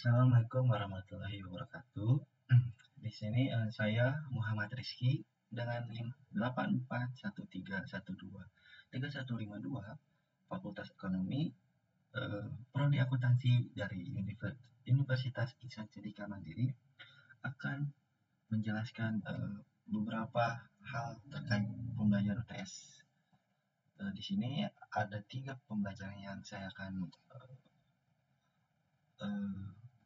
Assalamualaikum warahmatullahi wabarakatuh. Di sini saya Muhammad Rizky dengan NIM 8413123152 Fakultas Ekonomi, Prodi Akuntansi dari Universitas Ihsan Cendekia Mandiri akan menjelaskan beberapa hal terkait pembelajaran UTS. Di sini ada 3 pembelajaran yang saya akan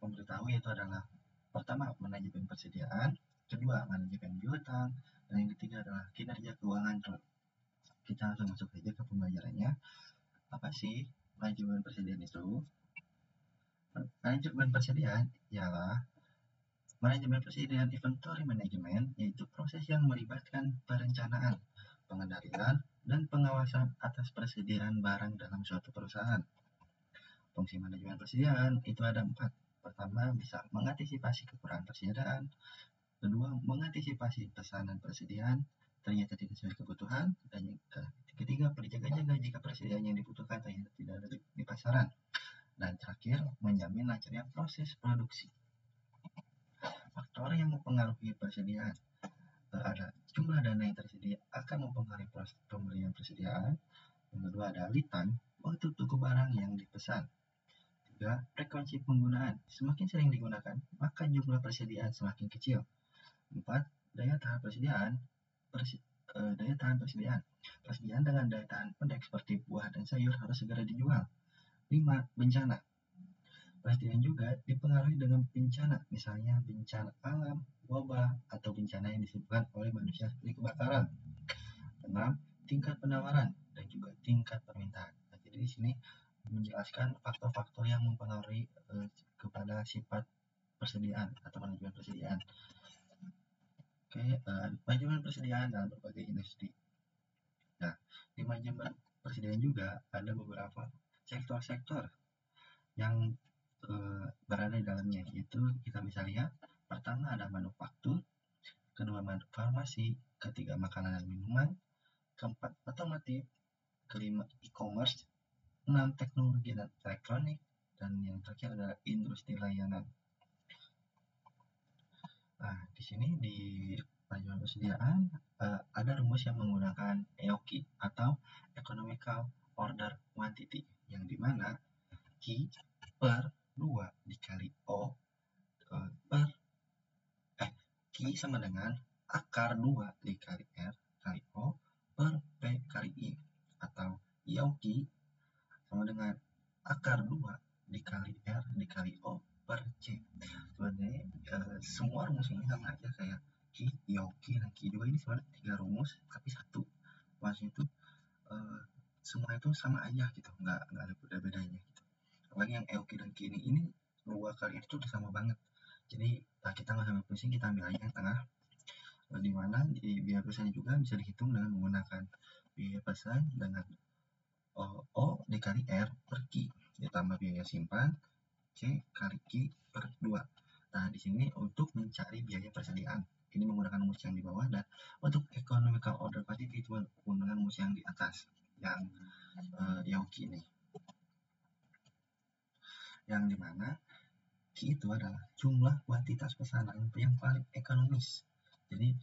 memberitahu, yaitu adalah pertama manajemen persediaan, kedua manajemen piutang, dan yang ketiga adalah kinerja keuangan. Kita langsung masuk saja ke pembelajarannya. Apa sih manajemen persediaan itu? Manajemen persediaan ialah manajemen persediaan inventory management, yaitu proses yang melibatkan perencanaan, pengendalian, dan pengawasan atas persediaan barang dalam suatu perusahaan. Fungsi manajemen persediaan itu ada 4. Pertama, bisa mengantisipasi kekurangan persediaan. Kedua, mengantisipasi pesanan persediaan ternyata tidak sesuai kebutuhan. Dan yang ketiga, berjaga-jaga jika persediaan yang dibutuhkan ternyata tidak ada di pasaran. Dan terakhir, menjamin lancarnya proses produksi. Faktor yang mempengaruhi persediaan ada jumlah dana yang tersedia akan mempengaruhi proses pembelian persediaan. Yang kedua ada lead time, waktu tunggu barang yang dipesan. 3. Frekuensi penggunaan, semakin sering digunakan maka jumlah persediaan semakin kecil. 4. Daya tahan persediaan. Persediaan dengan daya tahan pendek seperti buah dan sayur harus segera dijual. 5. Bencana. Persediaan juga dipengaruhi dengan bencana, misalnya bencana alam, wabah, atau bencana yang disebabkan oleh manusia seperti kebakaran. 6. Tingkat penawaran dan juga tingkat permintaan. Nah, jadi di sini menjelaskan faktor-faktor yang mempengaruhi kepada sifat persediaan atau manajemen persediaan. Manajemen persediaan dalam berbagai industri. Nah, di manajemen persediaan juga ada beberapa sektor-sektor yang berada di dalamnya, yaitu kita bisa lihat pertama ada manufaktur, kedua farmasi, ketiga makanan dan minuman, keempat otomotif, kelima e-commerce, 6 teknologi dan elektronik, dan yang terakhir adalah industri layanan. Nah, di sini di manajemen persediaan ada rumus yang menggunakan EOQ atau Economical Order Quantity, yang dimana Q per 2 dikali O Q sama dengan akar 2 dikali R kali O per P kali I, atau EOQ sama dengan akar 2 dikali R dikali O per C. Sebenarnya semua rumus ini sama aja kayak Q, EOQ, dan Q2 ini sebenarnya 3 rumus tapi satu. Maksudnya itu semua itu sama aja gitu, nggak ada beda-bedanya gitu. Apalagi yang EOQ dan Q ini 2 kali itu udah sama banget. Jadi kita nggak sampai pusing, kita ambil aja yang tengah, di mana di biaya pesan juga bisa dihitung dengan menggunakan biaya pesan dengan O dikali R per Q ditambah biaya simpan C kali Q per 2. Nah, di sini untuk mencari biaya persediaan ini menggunakan rumus yang di bawah, dan untuk economical order quantity itu menggunakan rumus yang di atas, yang EOQ ini, yang dimana Q itu adalah jumlah kuantitas pesanan yang paling ekonomis. Jadi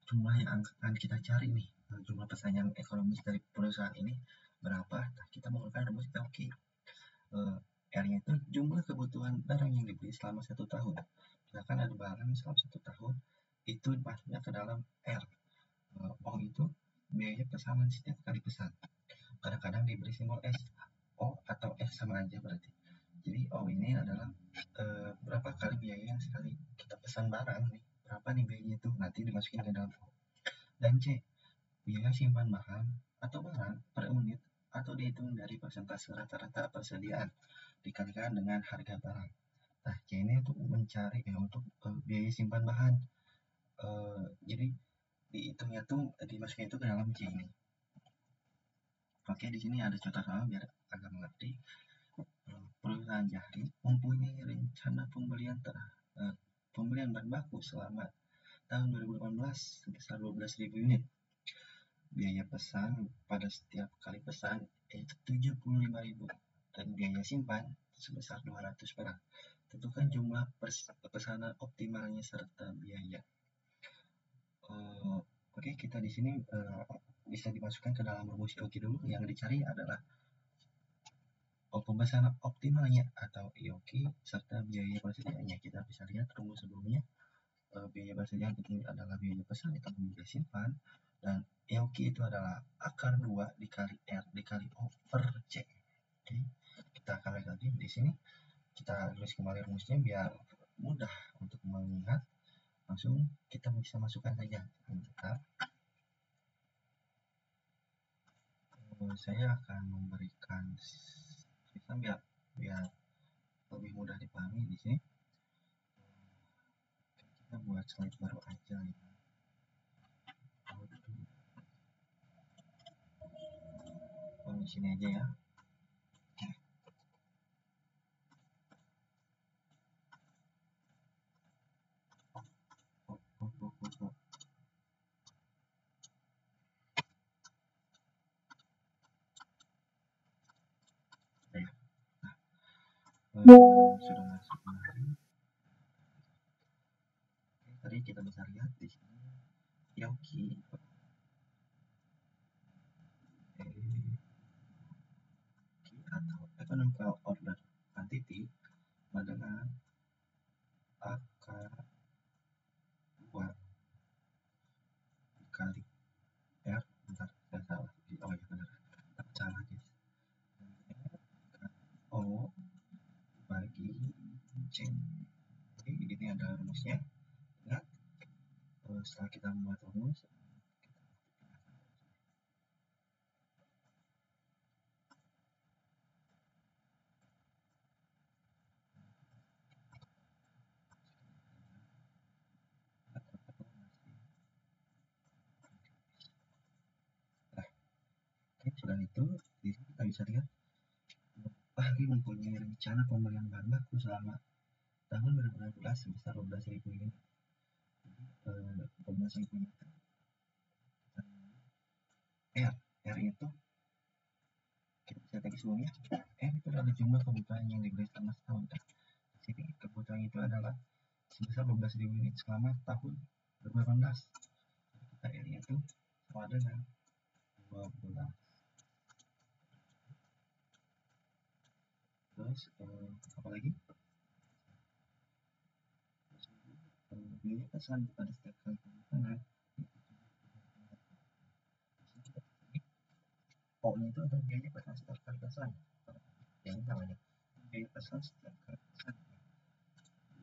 jumlah yang akan kita cari nih, jumlah pesanan yang ekonomis dari perusahaan ini berapa. Nah, kita menggunakan rumus EOQ. R-nya itu jumlah kebutuhan barang yang dibeli selama 1 tahun. Misalkan ada barang selama 1 tahun, itu masuknya ke dalam R. O itu biaya pesanan setiap kali pesan. Kadang-kadang diberi simbol S. O atau S sama aja berarti. Jadi O ini adalah berapa kali biaya yang sekali kita pesan barang nih, berapa nih biayanya itu, nanti dimasukin ke dalam O. Dan C, biaya simpan bahan atau barang per unit atau dihitung dari persentase rata-rata persediaan dikalikan dengan harga barang. Nah, C ini untuk mencari untuk biaya simpan bahan. Jadi dihitungnya tuh dimasukin itu ke dalam C ini. Oke, di sini ada contoh sama biar agak mengerti. Perusahaan Jahri mempunyai rencana pembelian bahan baku selama tahun 2018 sebesar 12.000 unit. Biaya pesan pada setiap kali pesan yaitu 75.000 dan biaya simpan sebesar 200 perak. Tentukan jumlah pesanan optimalnya serta biaya. Oke, kita di sini bisa dimasukkan ke dalam rumus IOQ dulu. Yang dicari adalah pemesanan optimalnya atau IOQ serta biaya persediaannya. Kita bisa lihat rumus sebelumnya. Biaya persediaan itu adalah biaya pesan atau biaya simpan, dan IOQ itu adalah akar 2 dikali R dikali O per C. Oke, kita akan lihat lagi di sini. Kita tulis kembali rumusnya biar mudah untuk mengingat. Langsung kita bisa masukkan saja. Saya akan memberikan sistem biar lebih mudah dipahami di sini. Kita buat slide baru aja ya. Di sini aja ya. Sudah masuk kembali. Tadi kita bisa lihat di sini IOQ atau economical order quantity dengan akar 2 dikali R. Bentar, saya salah. Oh ya benar, salah guys. O bagi C. Jadi ini ada rumusnya. Ingat, setelah kita membuat rumus, sudah itu, di sini kita bisa lihat Bahri mempunyai rencana pembelian bahan baku selama tahun 2016 sebesar 12.000 unit. 12.000 unit. R itu kita bisa tadi sebelumnya. R itu adalah jumlah kebutuhan yang dibeli selama setahun. Di sini kebutuhan itu adalah sebesar 12.000 unit selama tahun 2018. Kita R itu sama dengan 12. Terus apa lagi? Biaya pesan pada setiap kali pemesanan. O-nya itu adalah biaya pesan setiap kali pesan. Yang namanya biaya pesan setiap kali pesan.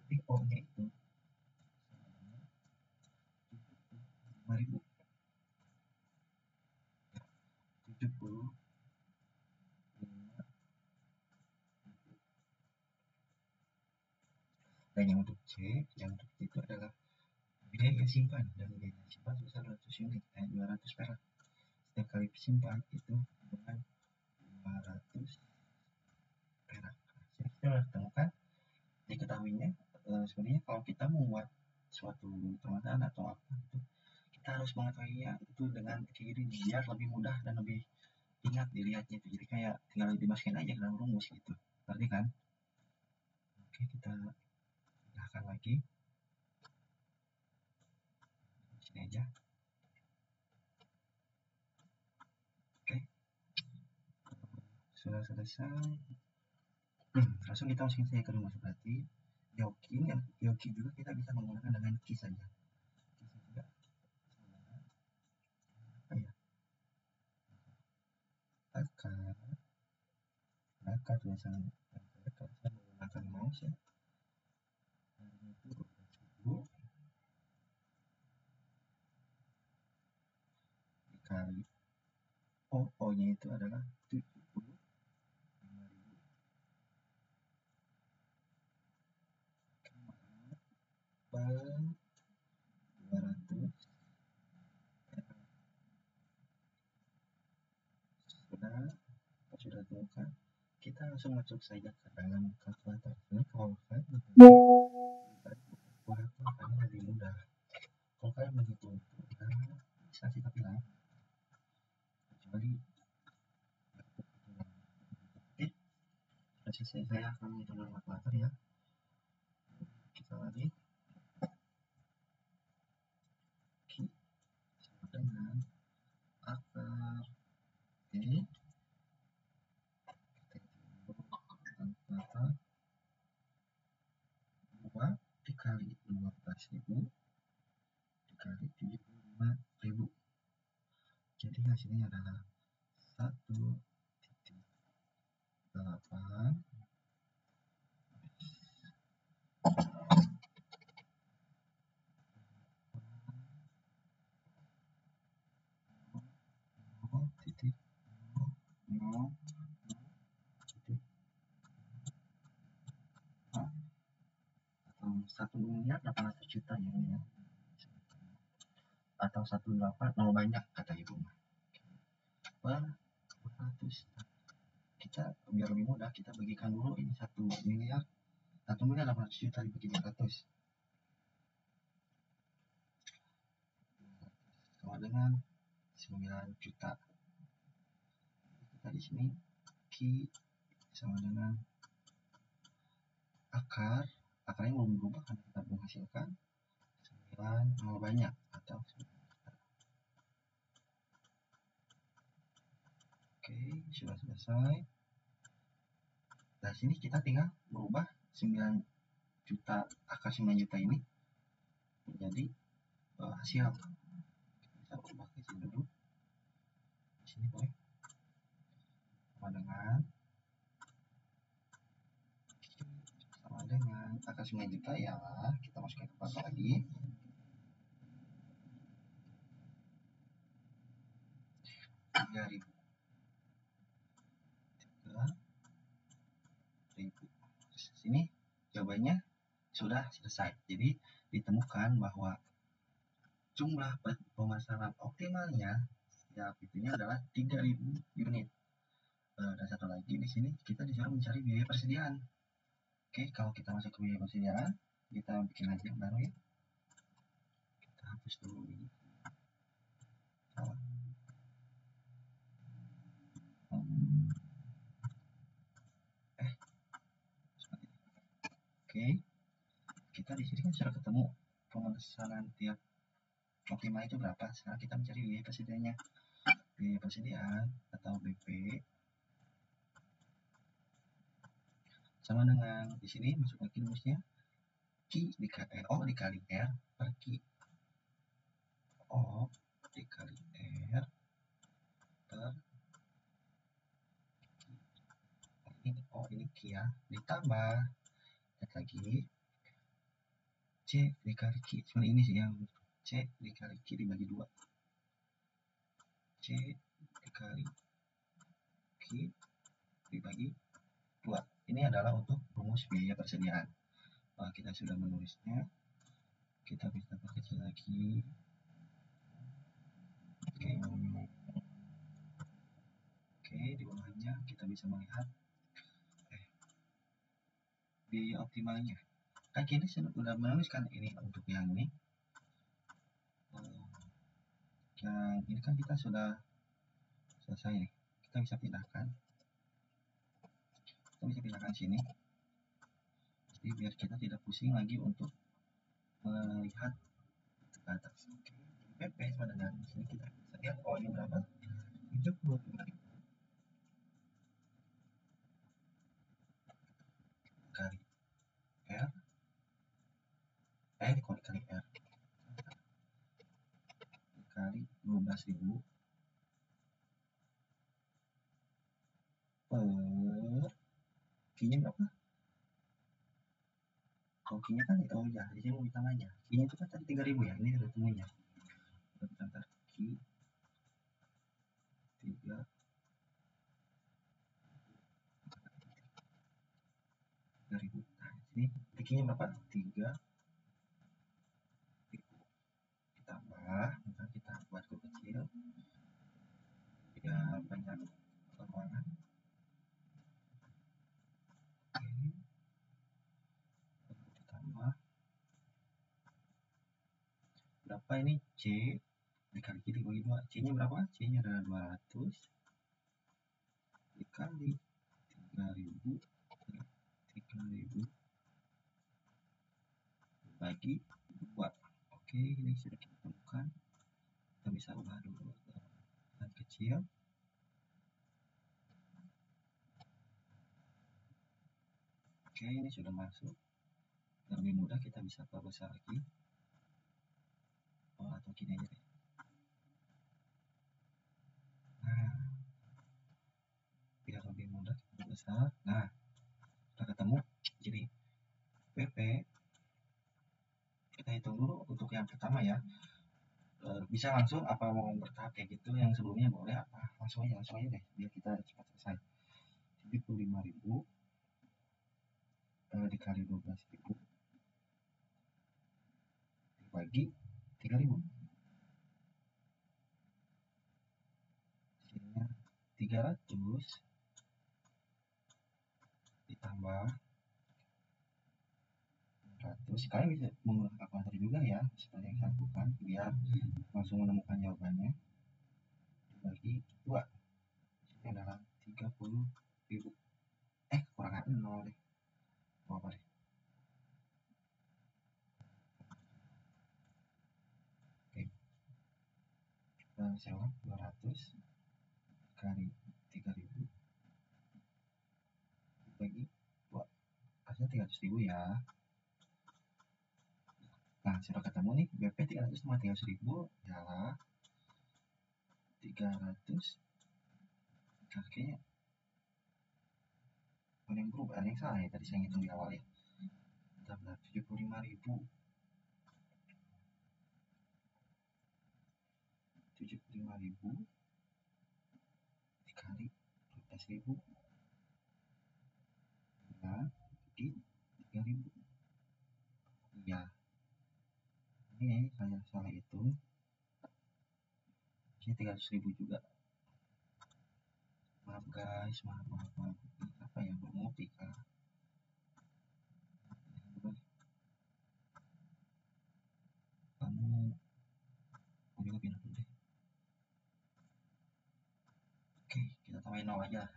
Jadi O-nya itu 5.000. 70. Dan yang untuk C itu adalah biaya simpan, dan biaya simpan sebesar 200 unit, 200 perak. Setiap kali simpan itu dengan 200 perak. Jadi kita harus temukan, diketahuinya sebenarnya kalau kita membuat suatu permasalahan atau apa itu, kita harus mengetahuinya itu dengan kayak gini biar lebih mudah dan lebih ingat dilihatnya itu. Jadi kayak tinggal dimasukin aja ke dalam rumus gitu. Berarti kan? Oke, kita gunakan lagi. Sini aja. Oke. Sudah selesai. Langsung kita masukin saja ke rumus. Berarti IOQ juga kita bisa menggunakan dengan Q saja. Akar tulisan saya menggunakan mouse ya. Itu 1000 dikali O-nya itu adalah 70. 200. Sudah temukan, kita langsung masuk saja ke dalam kalkulator. Ini kalau kalian akan lebih mudah. Kalau kalian menghitung bisa sih, tapi lama. Kecuali oke, selesai, saya akan menghitung dalam kalkulator ya. lagi, Q sama dengan akar. Oke, kata 2 dikali 12.000 dikali 75.000. Jadi hasilnya adalah 1,8 1.800.000.000 ya, ini ya, atau 1,8 banyak kata ibu. Per 100. Kita biar lebih mudah, kita bagikan dulu ini 1.800.000.000 dibagi 200 sama dengan 9 juta. Kita di sini Q sama dengan akarnya belum berubah karena kita menghasilkan 9 banyak atau 9 juta. Oke, sudah selesai. Nah, sini kita tinggal berubah 9 juta, akar 9 juta ini menjadi hasil. Kita ubah ke sini dulu. Di sini boleh. Sama dengan akar 9 juta ya, kita masukkan ke pasal lagi. 3.000. Sini jawabannya sudah selesai. Jadi ditemukan bahwa jumlah pemasaran optimalnya setiap itunya adalah 3.000 unit. Dan satu lagi di sini kita disuruh mencari biaya persediaan. Oke, kalau kita masuk ke biaya persediaan, kita bikin aja yang baru ya. Kita hapus dulu ini. Oke, kita di sini kan sudah ketemu pemesanan tiap optimal itu berapa. Sekarang kita mencari biaya persediaannya. Biaya persediaan atau BP sama dengan di sini masuk lagi rumusnya Q dikali O dikali R per Q. O dikali R per ini O ini Q ya, ditambah lagi C dikali Q. Sebenarnya ini sih yang C dikali Q dibagi 2. C dikali Q dibagi 2. Ini adalah untuk rumus biaya persediaan. Kita sudah menulisnya. Kita bisa perkecil lagi. Oke, di bawahnya kita bisa melihat biaya optimalnya. Kan kita sudah menuliskan ini untuk yang ini. Yang ini kan kita sudah selesai nih. Kita bisa pindahkan. Sini. Jadi biar kita tidak pusing lagi untuk melihat ke atas. PP sama dengan sini kita bisa lihat ini berapa? 75.000 kali R dikali R dikali 12.000 per Q-nya berapa? Kalau Q-nya kan ya, di sini mau ditambah aja. Q-nya itu kan tadi 3.000 ya, ini sudah temunya. Bentar, Q 3 3.000. Nah, sini Q-nya berapa? 3 ditambah, maka kita buat kecil ya, banyak ruangan. Ditambah berapa ini C dikali dibagi 2. C nya berapa? C nya adalah 200 dikali 3.000 sudah kita temukan, kita bisa ubah dulu dengan kecil. Oke, ini sudah masuk. Lebih mudah kita bisa perbesar lagi. Atau gini aja deh. Nah, biar lebih mudah kita perbesar. Nah, sudah ketemu. Jadi PP kita hitung dulu untuk yang pertama ya. Bisa langsung apa mau bertahap kayak gitu, yang sebelumnya boleh apa langsung aja deh biar kita cepat selesai. 75.000 dikali 12.000 dibagi 3.000, hasilnya 300 ditambah 100. Kalian bisa menggunakan kalkulator juga ya, seperti yang saya lakukan, biar langsung menemukan jawabannya. Dibagi 2, ini adalah 30.000. Kekurangan 0 deh, apa deh. Oke, sewa 200 kali 3.000 dibagi 2, hasilnya 300.000 ya. Nah, sudah ketemu nih, BP 300 sama 300.000 adalah 300. Kayaknya ada yang berubah, ada yang salah ya tadi saya ngitung di awal ya. Bentar, 75.000 dikali 12.000 di 3.000. Iya, ini saya salah hitung, ini 300.000 juga. Maaf guys, maaf. Apa yang bermotif kah? Kamu juga pindah dulu deh. Oke, kita tambahin 0 aja,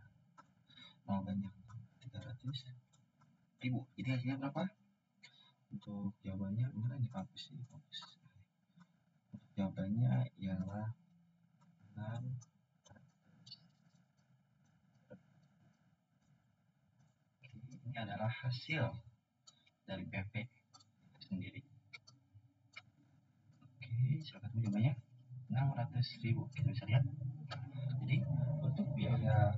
0 banyak, 300.000. Jadi hasilnya berapa? Untuk jawabannya mana nih, kampus sih, kampus. Untuk jawabannya ialah 6. Ini adalah hasil dari PP sendiri. Oke, silakan jawabannya 600.000. Kita bisa lihat. Jadi untuk biaya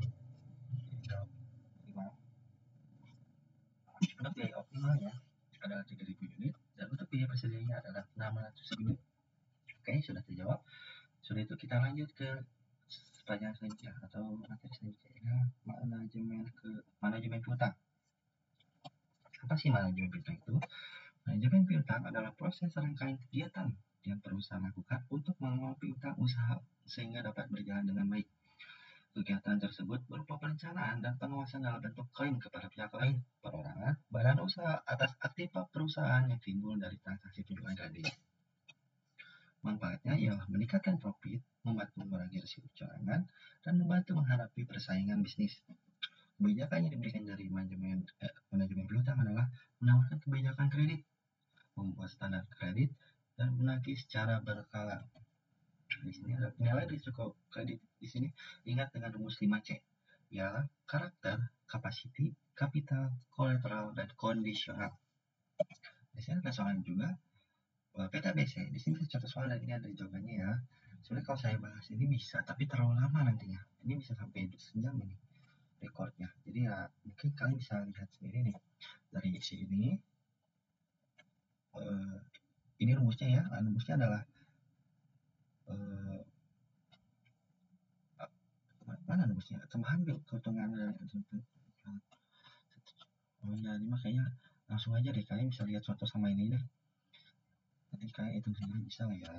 optimalnya adalah 3.000 unit, dan untuk biaya persediaannya adalah 600 unit. Oke, sudah terjawab. Sudah itu kita lanjut ke pertanyaan selanjutnya atau materi selanjutnya, manajemen piutang. Apa sih manajemen piutang itu? Manajemen piutang adalah proses rangkaian kegiatan yang perusahaan lakukan untuk mengelola piutang usaha sehingga dapat berjalan dengan baik. Kegiatan tersebut berupa perencanaan dan pengawasan dalam bentuk klaim kepada pihak lain, perorangan, badan usaha atas aktiva perusahaan yang timbul dari transaksi pinjaman kredit. Manfaatnya ialah meningkatkan profit, membantu mengurangi risiko kecurangan, dan membantu menghadapi persaingan bisnis. Kebijakan yang diberikan dari manajemen piutang adalah menawarkan kebijakan kredit, membuat standar kredit, dan menagih secara berkala. Di sini ada penilaian risiko kredit. Di sini ingat dengan rumus 5C, ialah karakter, capacity, capital, collateral, dan kondisional. Di sini ada soalan juga PKBC. Di sini bisa contoh soal dan ini ada jawabannya ya. Sebenarnya kalau saya bahas ini bisa, tapi terlalu lama nantinya. Ini bisa sampai sejam ini recordnya. Jadi ya mungkin kalian bisa lihat sendiri nih dari isi ini. Ini rumusnya ya. Rumusnya adalah mana rumusnya? Tambahan keuntungan dari ini makanya langsung aja deh, kalian bisa lihat contoh sama ini deh. Nanti kalian hitung sendiri bisa lah ya.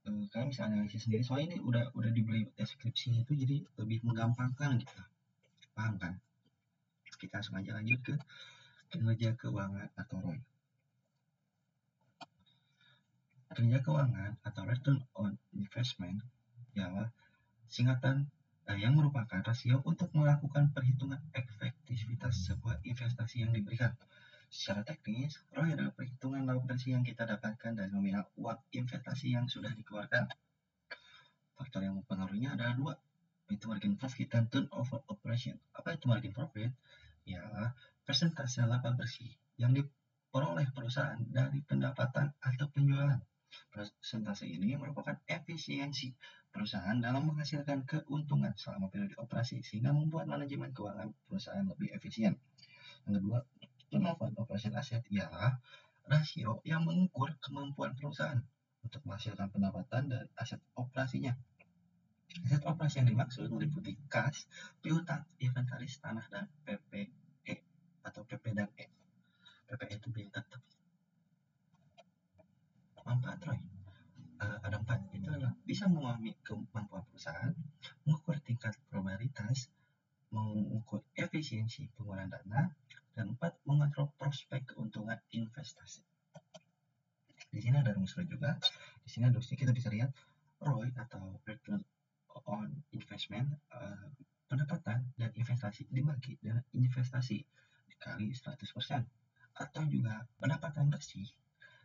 Kalian bisa analisis sendiri, soalnya ini udah diberi deskripsi itu, jadi lebih menggampangkan gitu. Paham kan? Kita langsung aja lanjut ke kinerja keuangan atau ROI. Kinerja keuangan atau return on investment ialah singkatan yang merupakan rasio untuk melakukan perhitungan efektivitas sebuah investasi yang diberikan. Secara teknis, ROI adalah perhitungan laba bersih yang kita dapatkan dari nominal uang investasi yang sudah dikeluarkan. Faktor yang mempengaruhinya adalah dua, yaitu margin profit dan turnover operation. Apa itu margin profit? Ya, persentase laba bersih yang diperoleh perusahaan dari pendapatan atau penjualan. Persentase ini merupakan efisiensi perusahaan dalam menghasilkan keuntungan selama periode operasi, sehingga membuat manajemen keuangan perusahaan lebih efisien. Yang kedua, turnover operation asset ialah rasio yang mengukur kemampuan perusahaan untuk menghasilkan pendapatan dari aset operasinya. Aset operasi yang dimaksud meliputi kas, piutang, inventaris, tanah, dan PPE atau PP dan E. PPE itu biaya tetap. Manfaat ROI ada 4, itu adalah bisa memahami kemampuan perusahaan, mengukur tingkat probabilitas, mengukur efisiensi penggunaan dana, dan 4, mengontrol prospek keuntungan investasi. Di sini ada rumus ROI juga. Di sini rumusnya kita bisa lihat ROI atau return on investment, pendapatan dan investasi dibagi dengan investasi dikali 100%, atau juga pendapatan bersih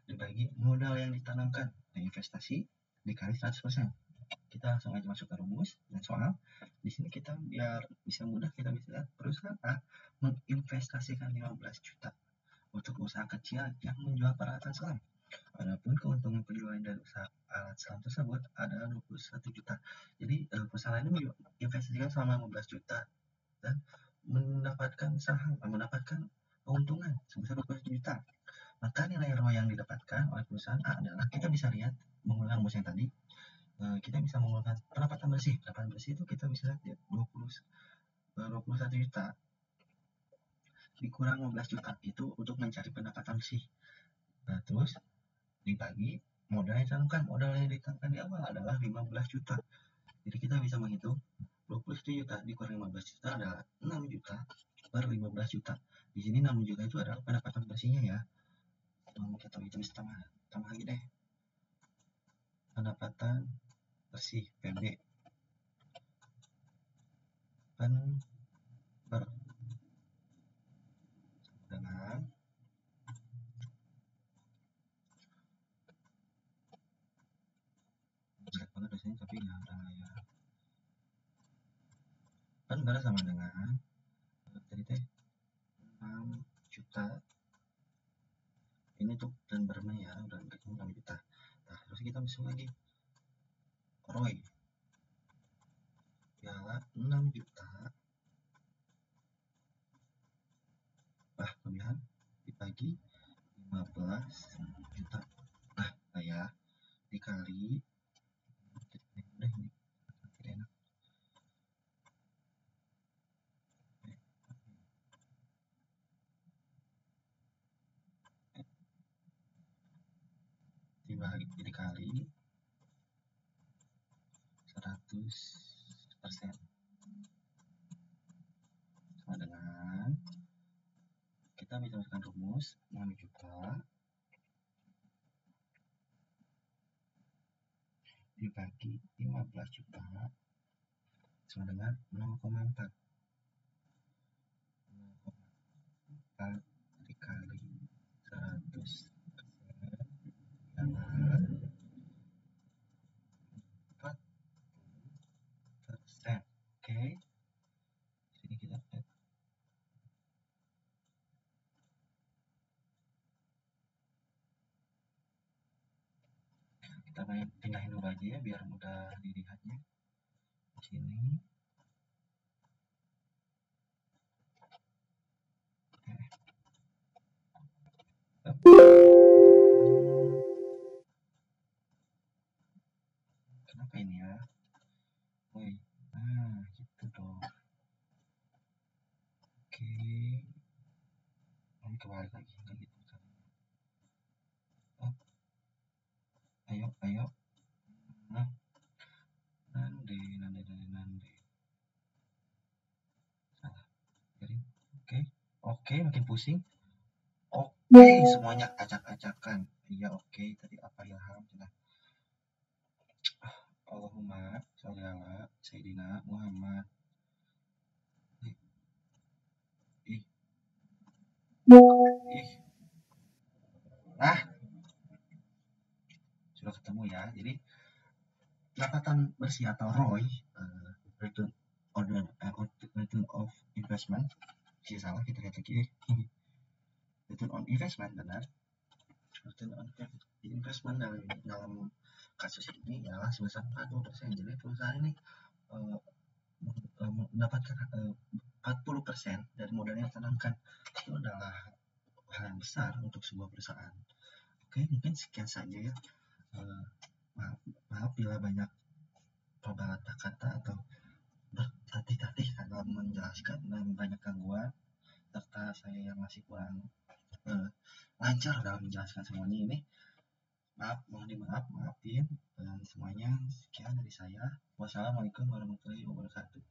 dibagi modal yang ditanamkan dan investasi dikali 100%. Kita langsung aja masuk ke rumus dan soal. Di sini kita biar bisa mudah kita bisa lihat perusahaan A menginvestasikan 15 juta untuk usaha kecil yang menjual peralatan selam. Adapun keuntungan penjualan dari usaha alat selam tersebut adalah 21 juta. Jadi perusahaan ini menginvestasikan selama 15 juta dan mendapatkan keuntungan sebesar 21 juta. Maka nilai ROI yang didapatkan oleh perusahaan A adalah, kita bisa lihat menggunakan rumus yang tadi, kita bisa menggunakan pendapatan bersih. Pendapatan bersih itu kita bisa lihat 21 juta dikurang 15 juta itu untuk mencari pendapatan bersih. Nah, terus dibagi modal yang ditanamkan. Modal yang ditanamkan di awal adalah 15 juta. Jadi kita bisa menghitung 21 juta dikurang 15 juta adalah 6 juta per 15 juta. Di sini 6 juta itu adalah pendapatan bersihnya ya. Kita bisa tambah lagi deh. Pendapatan bersih PB per dengan jelek banget dosennya, tapi ya udah ya. Pen sama dengan tadi teh 6 juta. Ini untuk dan bermain ya, udah 6 juta. Nah, terus kita bisa lagi ROI ya 6 juta kelebihan dibagi 15 juta. Nah ya, dikali udah ini enak. Dikali 100% sama dengan, kita bisa masukkan rumus 6 juta dibagi 15 juta sama dengan 0,4 dikali 100 adalah 4%. Oke, sini kita lihat. Kita pindahin dulu aja ya biar mudah dilihatnya. Di sini kenapa ini ya? Woi, nah gitu dong. Oke, ini kebalik lagi, nggak gitu. Oh, ayo. Nah, nande. Salah. Jadi, oke, makin pusing. Oke, semuanya acak-acakan. Iya, oke. Tadi apa Ilham? Allahumma sholli ala Sayyidina Muhammad. Ih. pendapatan bersih atau ROI, return return of investment, salah kita lihat lagi, return on investment, benar, return on investment dalam kasus ini ialah sebesar 40%. Jadi perusahaan ini mendapatkan 40% dari modal yang ditanamkan. Itu adalah hal yang besar untuk sebuah perusahaan. Oke, mungkin sekian saja ya. Maaf bila banyak perbedaan kata atau bertatih-tatih dalam menjelaskan dan banyak gangguan, serta saya yang masih kurang lancar dalam menjelaskan semuanya ini. Maafin semuanya. Sekian dari saya. Wassalamualaikum warahmatullahi wabarakatuh.